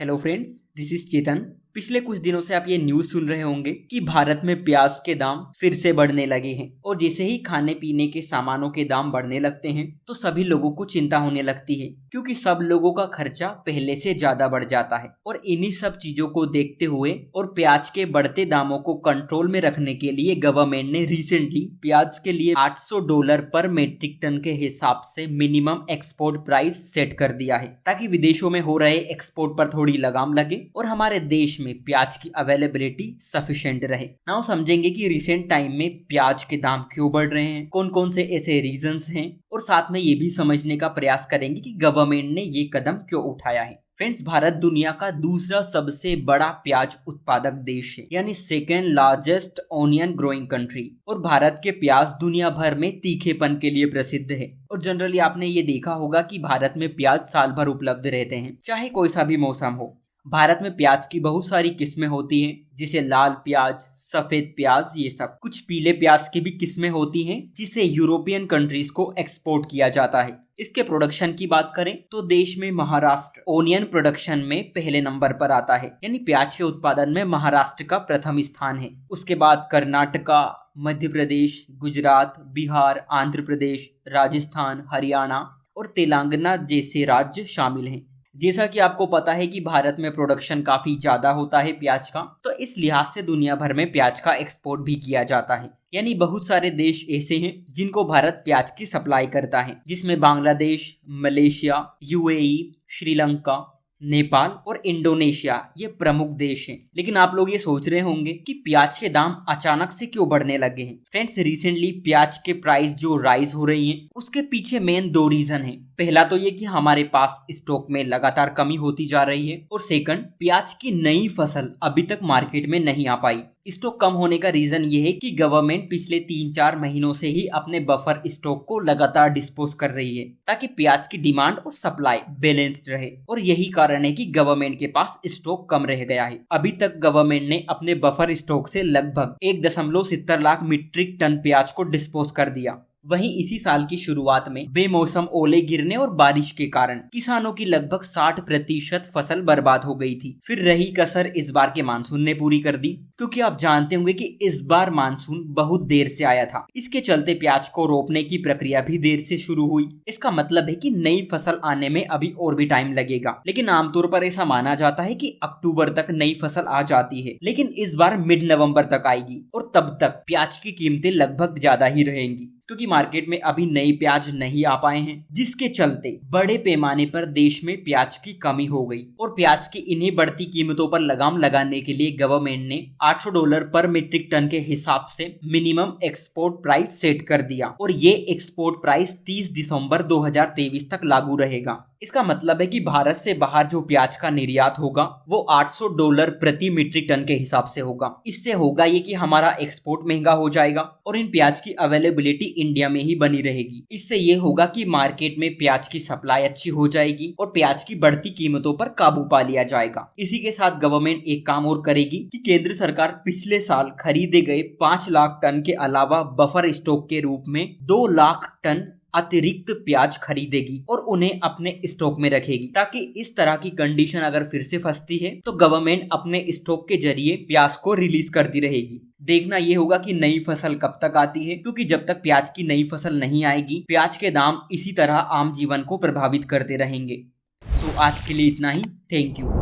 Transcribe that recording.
Hello friends, this is चेतन। पिछले कुछ दिनों से आप ये न्यूज़ सुन रहे होंगे कि भारत में प्याज के दाम फिर से बढ़ने लगे हैं और जैसे ही खाने पीने के सामानों के दाम बढ़ने लगते हैं तो सभी लोगों को चिंता होने लगती है, क्योंकि सब लोगों का खर्चा पहले से ज्यादा बढ़ जाता है। और इन्हीं सब चीजों को देखते हुए और प्याज के बढ़ते दामों को कंट्रोल में रखने के लिए गवर्नमेंट ने रिसेंटली प्याज के लिए $800 पर मेट्रिक टन के हिसाब से मिनिमम एक्सपोर्ट प्राइस सेट कर दिया है, ताकि विदेशों में हो रहे एक्सपोर्ट पर थोड़ी लगाम लगे और हमारे देश में प्याज की अवेलेबिलिटी सफिशिएंट रहे। नाउ समझेंगे कि रिसेंट टाइम में प्याज के दाम क्यों बढ़ रहे हैं, कौन कौन से ऐसे रीजंस हैं, और साथ में ये भी समझने का प्रयास करेंगे कि गवर्नमेंट ने ये कदम क्यों उठाया है। फ्रेंड्स, भारत दुनिया का दूसरा सबसे बड़ा प्याज उत्पादक देश है, यानी second largest onion growing country. और भारत के प्याज दुनिया भर में तीखेपन के लिए प्रसिद्ध है। और जनरली आपने ये देखा होगा कि भारत में प्याज साल भर उपलब्ध रहते हैं, चाहे कोई सा भी मौसम हो। भारत में प्याज की बहुत सारी किस्में होती हैं, जिसे लाल प्याज, सफेद प्याज, ये सब। कुछ पीले प्याज की भी किस्में होती हैं, जिसे यूरोपियन कंट्रीज को एक्सपोर्ट किया जाता है। इसके प्रोडक्शन की बात करें तो देश में महाराष्ट्र ओनियन प्रोडक्शन में पहले नंबर पर आता है, यानी प्याज के उत्पादन में महाराष्ट्र का प्रथम स्थान है। उसके बाद कर्नाटका, मध्य प्रदेश, गुजरात, बिहार, आंध्र प्रदेश, राजस्थान, हरियाणा और तेलंगाना जैसे राज्य शामिल हैं। जैसा कि आपको पता है कि भारत में प्रोडक्शन काफी ज्यादा होता है प्याज का, तो इस लिहाज से दुनिया भर में प्याज का एक्सपोर्ट भी किया जाता है। यानी बहुत सारे देश ऐसे हैं जिनको भारत प्याज की सप्लाई करता है, जिसमें बांग्लादेश, मलेशिया, यूएई, श्रीलंका, नेपाल और इंडोनेशिया ये प्रमुख देश हैं। लेकिन आप लोग ये सोच रहे होंगे कि प्याज के दाम अचानक से क्यों बढ़ने लगे हैं। फ्रेंड्स, रिसेंटली प्याज के प्राइस जो राइज हो रही हैं, उसके पीछे मेन दो रीजन हैं। पहला तो ये कि हमारे पास स्टॉक में लगातार कमी होती जा रही है, और सेकंड, प्याज की नई फसल अभी तक मार्केट में नहीं आ पाई। स्टॉक कम होने का रीजन ये है कि गवर्नमेंट पिछले 3-4 महीनों से ही अपने बफर स्टॉक को लगातार डिस्पोज कर रही है, ताकि प्याज की डिमांड और सप्लाई बैलेंस्ड रहे। और यही कारण है कि गवर्नमेंट के पास स्टॉक कम रह गया है। अभी तक गवर्नमेंट ने अपने बफर स्टॉक से लगभग 1.70 लाख मीट्रिक टन प्याज को डिस्पोज कर दिया। वहीं इसी साल की शुरुआत में बेमौसम ओले गिरने और बारिश के कारण किसानों की लगभग 60% फसल बर्बाद हो गई थी। फिर रही कसर इस बार के मानसून ने पूरी कर दी, क्योंकि आप जानते होंगे कि इस बार मानसून बहुत देर से आया था। इसके चलते प्याज को रोपने की प्रक्रिया भी देर से शुरू हुई। इसका मतलब है कि नई फसल आने में अभी और भी टाइम लगेगा। लेकिन आमतौर पर ऐसा माना जाता है कि अक्टूबर तक नई फसल आ जाती है, लेकिन इस बार मिड नवंबर तक आएगी, और तब तक प्याज की कीमतें लगभग ज्यादा ही रहेंगी, क्योंकि मार्केट में अभी नई प्याज नहीं आ पाए हैं, जिसके चलते बड़े पैमाने पर देश में प्याज की कमी हो गई। और प्याज की इन्हीं बढ़ती कीमतों पर लगाम लगाने के लिए गवर्नमेंट ने $800 पर मीट्रिक टन के हिसाब से मिनिमम एक्सपोर्ट प्राइस सेट कर दिया, और ये एक्सपोर्ट प्राइस 30 दिसंबर 2023 तक लागू रहेगा। इसका मतलब है कि भारत से बाहर जो प्याज का निर्यात होगा वो $800 प्रति मीट्रिक टन के हिसाब से होगा। इससे होगा ये कि हमारा एक्सपोर्ट महंगा हो जाएगा और इन प्याज की अवेलेबिलिटी इंडिया में ही बनी रहेगी। इससे ये होगा कि मार्केट में प्याज की सप्लाई अच्छी हो जाएगी और प्याज की बढ़ती कीमतों पर काबू पा लिया जाएगा। इसी के साथ गवर्नमेंट एक काम और करेगी कि केंद्र सरकार पिछले साल खरीदे गए 5 लाख टन के अलावा बफर स्टॉक के रूप में 2 लाख टन अतिरिक्त प्याज खरीदेगी और उन्हें अपने स्टॉक में रखेगी, ताकि इस तरह की कंडीशन अगर फिर से फंसती है तो गवर्नमेंट अपने स्टॉक के जरिए प्याज को रिलीज करती रहेगी। देखना ये होगा कि नई फसल कब तक आती है, क्योंकि जब तक प्याज की नई फसल नहीं आएगी प्याज के दाम इसी तरह आम जीवन को प्रभावित करते रहेंगे। सो आज के लिए इतना ही। Thank you.